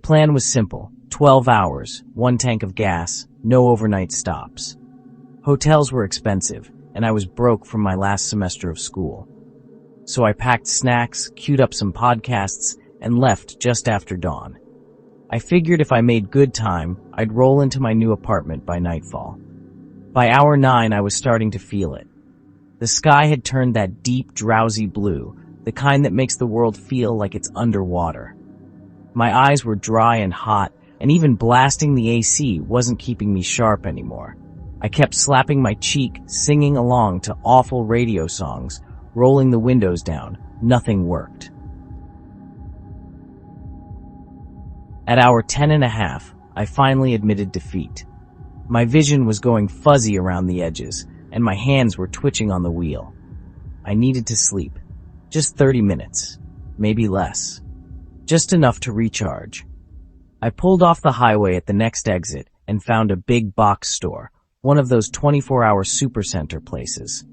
plan was simple: 12 hours, 1 tank of gas, no overnight stops. Hotels were expensive, and I was broke from my last semester of school. So I packed snacks, queued up some podcasts, and left just after dawn. I figured if I made good time, I'd roll into my new apartment by nightfall. By hour 9, I was starting to feel it. The sky had turned that deep, drowsy blue, the kind that makes the world feel like it's underwater. My eyes were dry and hot, and even blasting the AC wasn't keeping me sharp anymore. I kept slapping my cheek, singing along to awful radio songs, rolling the windows down. Nothing worked. At hour 10.5, I finally admitted defeat. My vision was going fuzzy around the edges, and my hands were twitching on the wheel. I needed to sleep. Just 30 minutes. Maybe less. Just enough to recharge. I pulled off the highway at the next exit and found a big box store, one of those 24-hour supercenter places.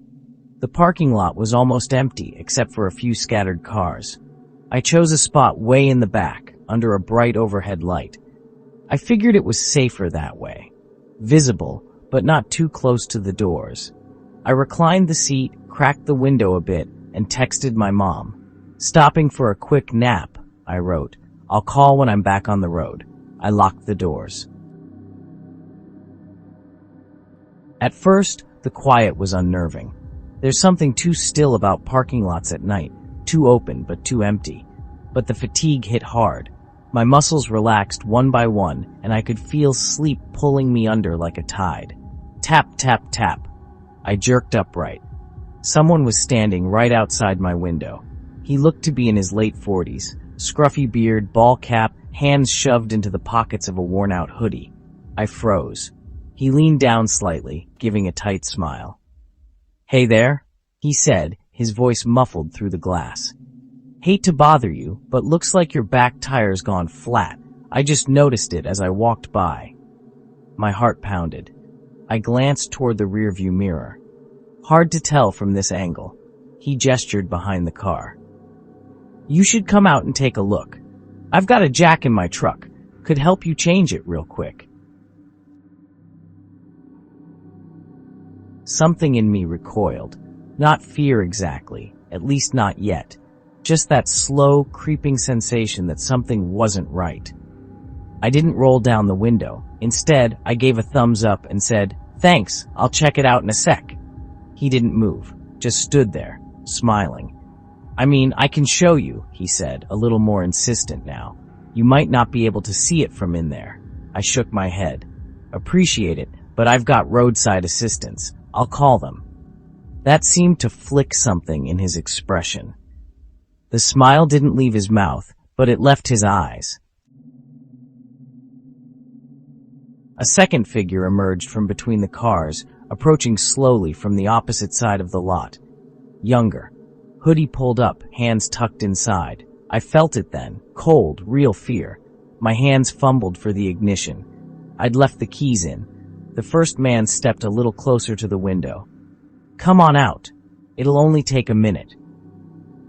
The parking lot was almost empty except for a few scattered cars. I chose a spot way in the back, under a bright overhead light. I figured it was safer that way. Visible, but not too close to the doors. I reclined the seat, cracked the window a bit, and texted my mom. Stopping for a quick nap, I wrote. I'll call when I'm back on the road. I locked the doors. At first, the quiet was unnerving. There's something too still about parking lots at night, too open but too empty. But the fatigue hit hard. My muscles relaxed one by one, and I could feel sleep pulling me under like a tide. Tap, tap, tap. I jerked upright. Someone was standing right outside my window. He looked to be in his late 40s, scruffy beard, ball cap, hands shoved into the pockets of a worn-out hoodie. I froze. He leaned down slightly, giving a tight smile. "Hey there," he said, his voice muffled through the glass. "Hate to bother you, but looks like your back tire's gone flat. I just noticed it as I walked by." My heart pounded. I glanced toward the rearview mirror. Hard to tell from this angle. He gestured behind the car. "You should come out and take a look. I've got a jack in my truck. Could help you change it real quick." Something in me recoiled. Not fear exactly, at least not yet. Just that slow, creeping sensation that something wasn't right. I didn't roll down the window. Instead, I gave a thumbs up and said, "Thanks, I'll check it out in a sec." He didn't move, just stood there, smiling. "I mean, I can show you," he said, a little more insistent now. "You might not be able to see it from in there." I shook my head. "Appreciate it, but I've got roadside assistance. I'll call them." That seemed to flick something in his expression. The smile didn't leave his mouth, but it left his eyes. A second figure emerged from between the cars, approaching slowly from the opposite side of the lot. Younger. Hoodie pulled up, hands tucked inside. I felt it then. Cold, real fear. My hands fumbled for the ignition. I'd left the keys in. The first man stepped a little closer to the window. "Come on out. It'll only take a minute."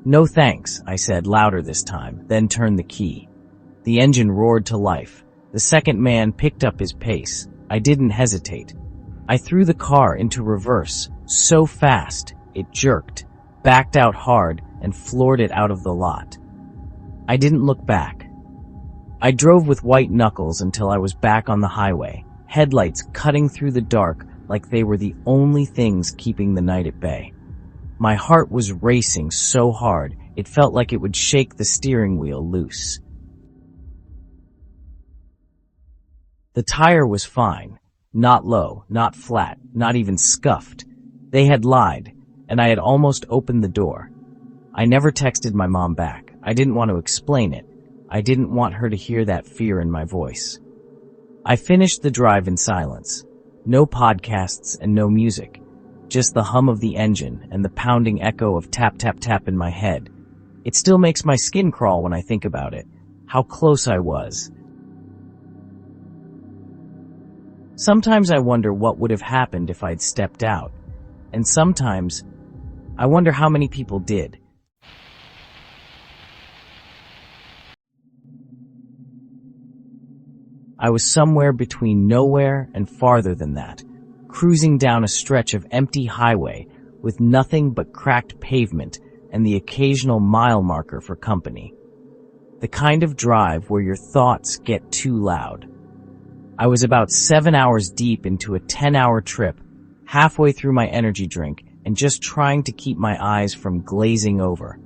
"No thanks," I said, louder this time, then turned the key. The engine roared to life. The second man picked up his pace. I didn't hesitate. I threw the car into reverse, so fast, it jerked, backed out hard, and floored it out of the lot. I didn't look back. I drove with white knuckles until I was back on the highway, headlights cutting through the dark like they were the only things keeping the night at bay. My heart was racing so hard, it felt like it would shake the steering wheel loose. The tire was fine. Not low, not flat, not even scuffed. They had lied, and I had almost opened the door. I never texted my mom back. I didn't want to explain it. I didn't want her to hear that fear in my voice. I finished the drive in silence. No podcasts and no music. Just the hum of the engine and the pounding echo of tap, tap, tap in my head. It still makes my skin crawl when I think about it. How close I was. Sometimes I wonder what would have happened if I'd stepped out. And sometimes I wonder how many people did. I was somewhere between nowhere and farther than that, cruising down a stretch of empty highway with nothing but cracked pavement and the occasional mile marker for company. The kind of drive where your thoughts get too loud. I was about 7 hours deep into a 10-hour trip, halfway through my energy drink and just trying to keep my eyes from glazing over.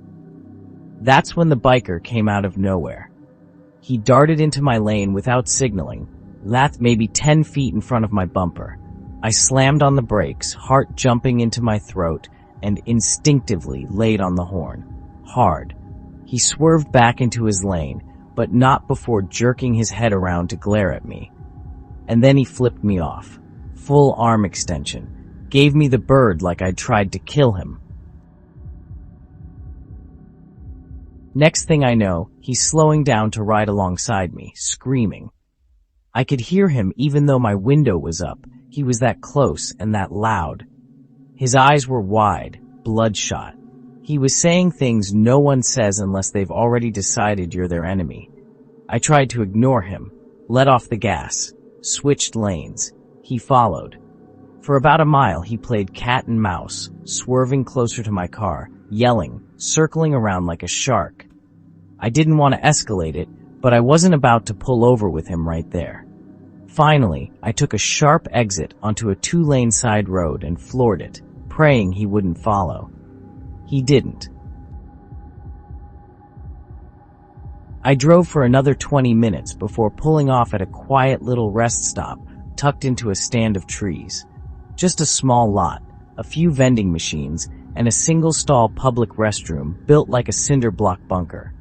That's when the biker came out of nowhere. He darted into my lane without signaling, lathed maybe 10 feet in front of my bumper. I slammed on the brakes, heart jumping into my throat, and instinctively laid on the horn. Hard. He swerved back into his lane, but not before jerking his head around to glare at me. And then he flipped me off. Full arm extension. Gave me the bird like I'd tried to kill him. Next thing I know, he's slowing down to ride alongside me, screaming. I could hear him even though my window was up. He was that close and that loud. His eyes were wide, bloodshot. He was saying things no one says unless they've already decided you're their enemy. I tried to ignore him, let off the gas, switched lanes. He followed. For about a mile, he played cat and mouse, swerving closer to my car, yelling, circling around like a shark. I didn't want to escalate it, but I wasn't about to pull over with him right there. Finally, I took a sharp exit onto a 2-lane side road and floored it, praying he wouldn't follow. He didn't. I drove for another 20 minutes before pulling off at a quiet little rest stop tucked into a stand of trees. Just a small lot, a few vending machines, and a single-stall public restroom built like a cinder block bunker.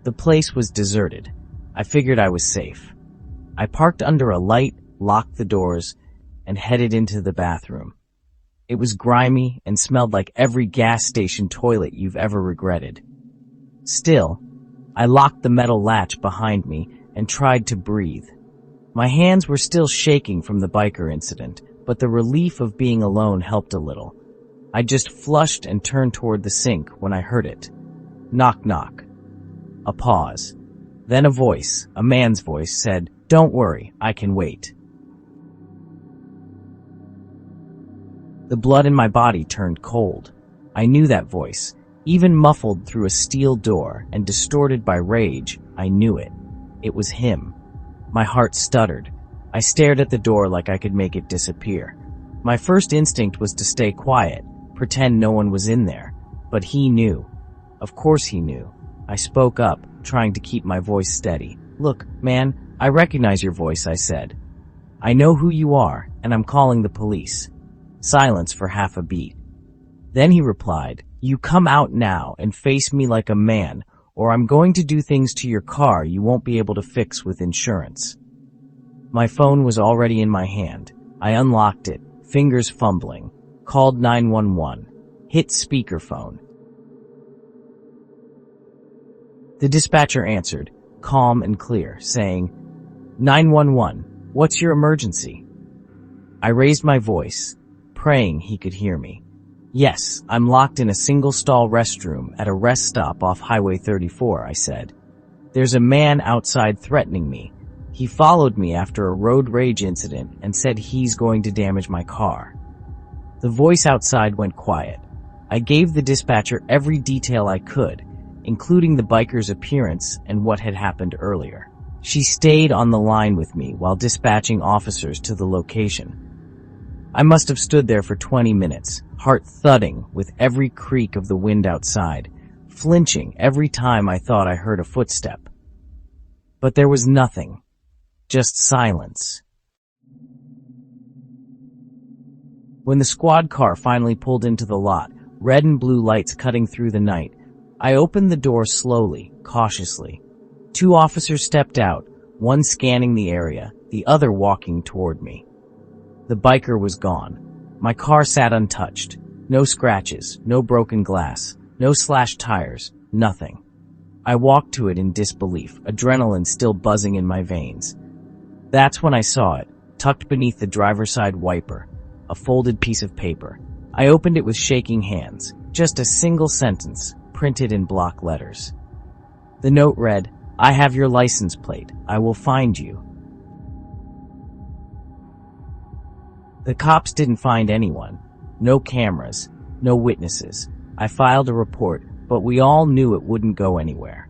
The place was deserted. I figured I was safe. I parked under a light, locked the doors, and headed into the bathroom. It was grimy and smelled like every gas station toilet you've ever regretted. Still, I locked the metal latch behind me and tried to breathe. My hands were still shaking from the biker incident, but the relief of being alone helped a little. I just flushed and turned toward the sink when I heard it. Knock, knock. A pause. Then a voice, a man's voice, said, "Don't worry, I can wait." The blood in my body turned cold. I knew that voice. Even muffled through a steel door and distorted by rage, I knew it. It was him. My heart stuttered. I stared at the door like I could make it disappear. My first instinct was to stay quiet, pretend no one was in there. But he knew. Of course he knew. I spoke up, trying to keep my voice steady. "Look, man, I recognize your voice," I said. "I know who you are, and I'm calling the police." Silence for half a beat. Then he replied, "You come out now and face me like a man, or I'm going to do things to your car you won't be able to fix with insurance." My phone was already in my hand. I unlocked it, fingers fumbling, called 911, hit speakerphone. The dispatcher answered, calm and clear, saying, 911, what's your emergency? I raised my voice, praying he could hear me. Yes, I'm locked in a single-stall restroom at a rest stop off Highway 34, I said. There's a man outside threatening me. He followed me after a road rage incident and said he's going to damage my car. The voice outside went quiet. I gave the dispatcher every detail I could, including the biker's appearance and what had happened earlier. She stayed on the line with me while dispatching officers to the location. I must have stood there for 20 minutes, heart thudding with every creak of the wind outside, flinching every time I thought I heard a footstep. But there was nothing, just silence. When the squad car finally pulled into the lot, red and blue lights cutting through the night, I opened the door slowly, cautiously. 2 officers stepped out, one scanning the area, the other walking toward me. The biker was gone. My car sat untouched. No scratches, no broken glass, no slashed tires, nothing. I walked to it in disbelief, adrenaline still buzzing in my veins. That's when I saw it, tucked beneath the driver's side wiper, a folded piece of paper. I opened it with shaking hands, just a single sentence, printed in block letters. The note read, I have your license plate. I will find you. The cops didn't find anyone. No cameras, no witnesses. I filed a report, but we all knew it wouldn't go anywhere.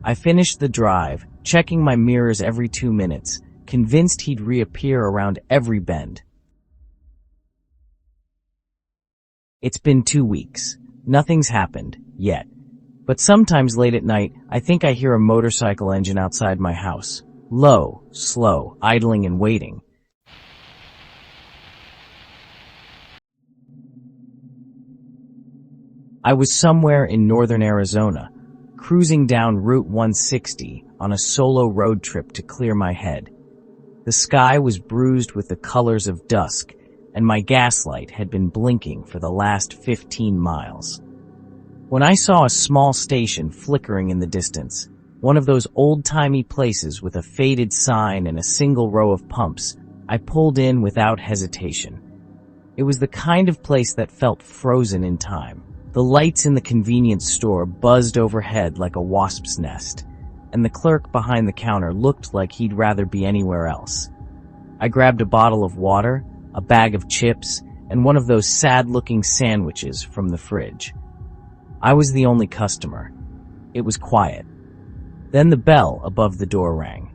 I finished the drive, checking my mirrors every 2 minutes, convinced he'd reappear around every bend. It's been 2 weeks. Nothing's happened, yet. But sometimes late at night, I think I hear a motorcycle engine outside my house. Low, slow, idling and waiting. I was somewhere in northern Arizona, cruising down Route 160 on a solo road trip to clear my head. The sky was bruised with the colors of dusk, and my gaslight had been blinking for the last 15 miles. When I saw a small station flickering in the distance, one of those old-timey places with a faded sign and a single row of pumps, I pulled in without hesitation. It was the kind of place that felt frozen in time. The lights in the convenience store buzzed overhead like a wasp's nest, and the clerk behind the counter looked like he'd rather be anywhere else. I grabbed a bottle of water, a bag of chips, and one of those sad-looking sandwiches from the fridge. I was the only customer. It was quiet. Then the bell above the door rang.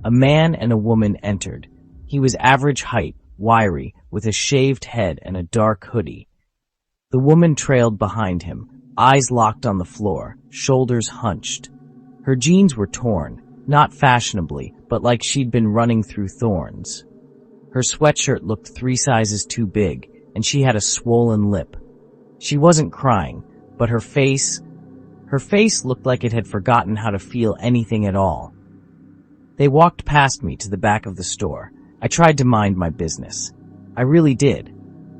A man and a woman entered. He was average height, wiry, with a shaved head and a dark hoodie. The woman trailed behind him, eyes locked on the floor, shoulders hunched. Her jeans were torn, not fashionably, but like she'd been running through thorns. Her sweatshirt looked 3 sizes too big, and she had a swollen lip. She wasn't crying, but her face looked like it had forgotten how to feel anything at all. They walked past me to the back of the store. I tried to mind my business. I really did.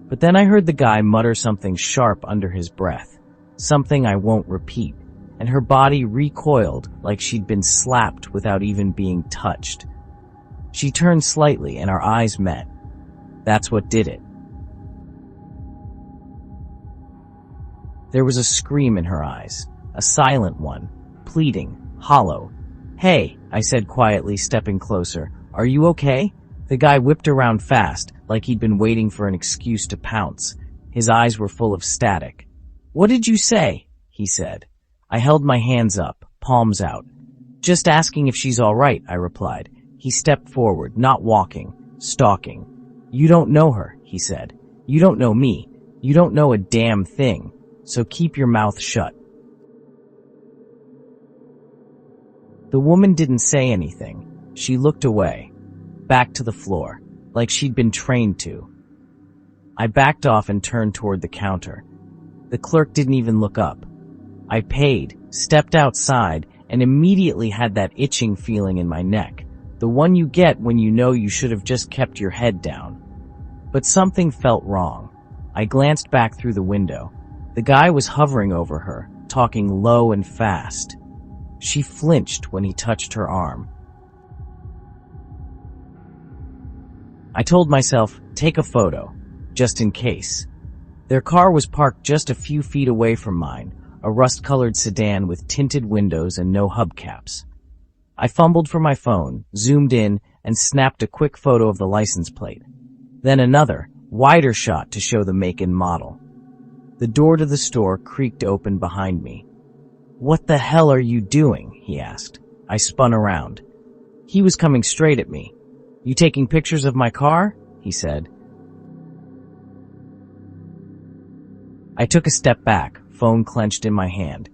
But then I heard the guy mutter something sharp under his breath, something I won't repeat, and her body recoiled like she'd been slapped without even being touched. She turned slightly and our eyes met. That's what did it. There was a scream in her eyes, a silent one, pleading, hollow. "Hey," I said quietly, stepping closer. "Are you okay?" The guy whipped around fast, like he'd been waiting for an excuse to pounce. His eyes were full of static. "What did you say?" he said. I held my hands up, palms out. "Just asking if she's all right," I replied. He stepped forward, not walking, stalking. "You don't know her," he said. "You don't know me. You don't know a damn thing. So keep your mouth shut." The woman didn't say anything. She looked away, back to the floor, like she'd been trained to. I backed off and turned toward the counter. The clerk didn't even look up. I paid, stepped outside, and immediately had that itching feeling in my neck, the one you get when you know you should have just kept your head down. But something felt wrong. I glanced back through the window. The guy was hovering over her, talking low and fast. She flinched when he touched her arm. I told myself, take a photo, just in case. Their car was parked just a few feet away from mine, a rust-colored sedan with tinted windows and no hubcaps. I fumbled for my phone, zoomed in, and snapped a quick photo of the license plate. Then another, wider shot to show the make and model. The door to the store creaked open behind me. "What the hell are you doing?" he asked. I spun around. He was coming straight at me. "You taking pictures of my car?" he said. I took a step back, phone clenched in my hand.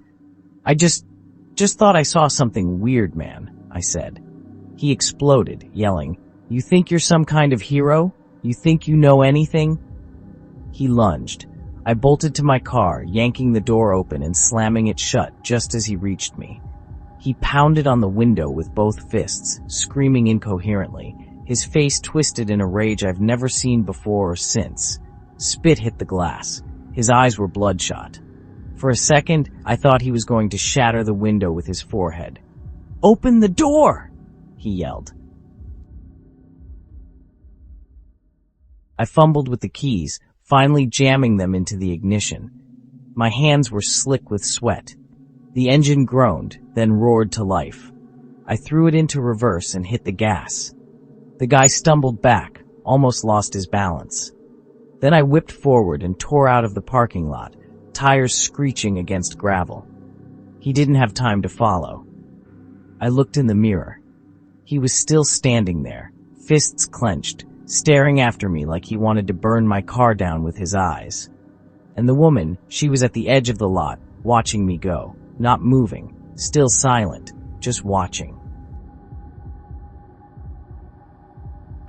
I just thought I saw something weird, man," I said. He exploded, yelling, "You think you're some kind of hero? You think you know anything?" He lunged. I bolted to my car, yanking the door open and slamming it shut just as he reached me. He pounded on the window with both fists, screaming incoherently, his face twisted in a rage I've never seen before or since. Spit hit the glass. His eyes were bloodshot. For a second, I thought he was going to shatter the window with his forehead. "Open the door!" he yelled. I fumbled with the keys, finally jamming them into the ignition. My hands were slick with sweat. The engine groaned, then roared to life. I threw it into reverse and hit the gas. The guy stumbled back, almost lost his balance. Then I whipped forward and tore out of the parking lot, tires screeching against gravel. He didn't have time to follow. I looked in the mirror. He was still standing there, fists clenched, staring after me like he wanted to burn my car down with his eyes. And the woman, she was at the edge of the lot, watching me go, not moving, still silent, just watching.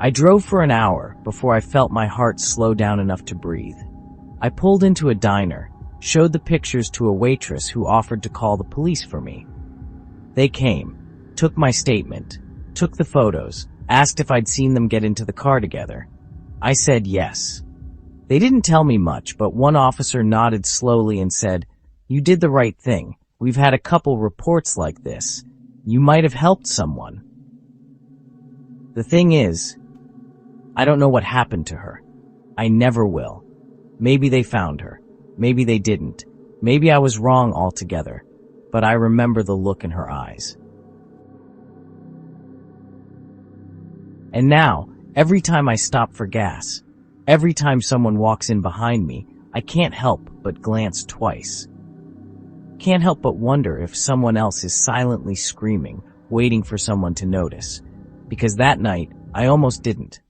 I drove for an hour before I felt my heart slow down enough to breathe. I pulled into a diner, showed the pictures to a waitress who offered to call the police for me. They came, took my statement, took the photos, asked if I'd seen them get into the car together. I said yes. They didn't tell me much, but one officer nodded slowly and said, "You did the right thing. We've had a couple reports like this. You might have helped someone." The thing is, I don't know what happened to her. I never will. Maybe they found her. Maybe they didn't. Maybe I was wrong altogether. But I remember the look in her eyes. And now, every time I stop for gas, every time someone walks in behind me, I can't help but glance twice. Can't help but wonder if someone else is silently screaming, waiting for someone to notice. Because that night, I almost didn't.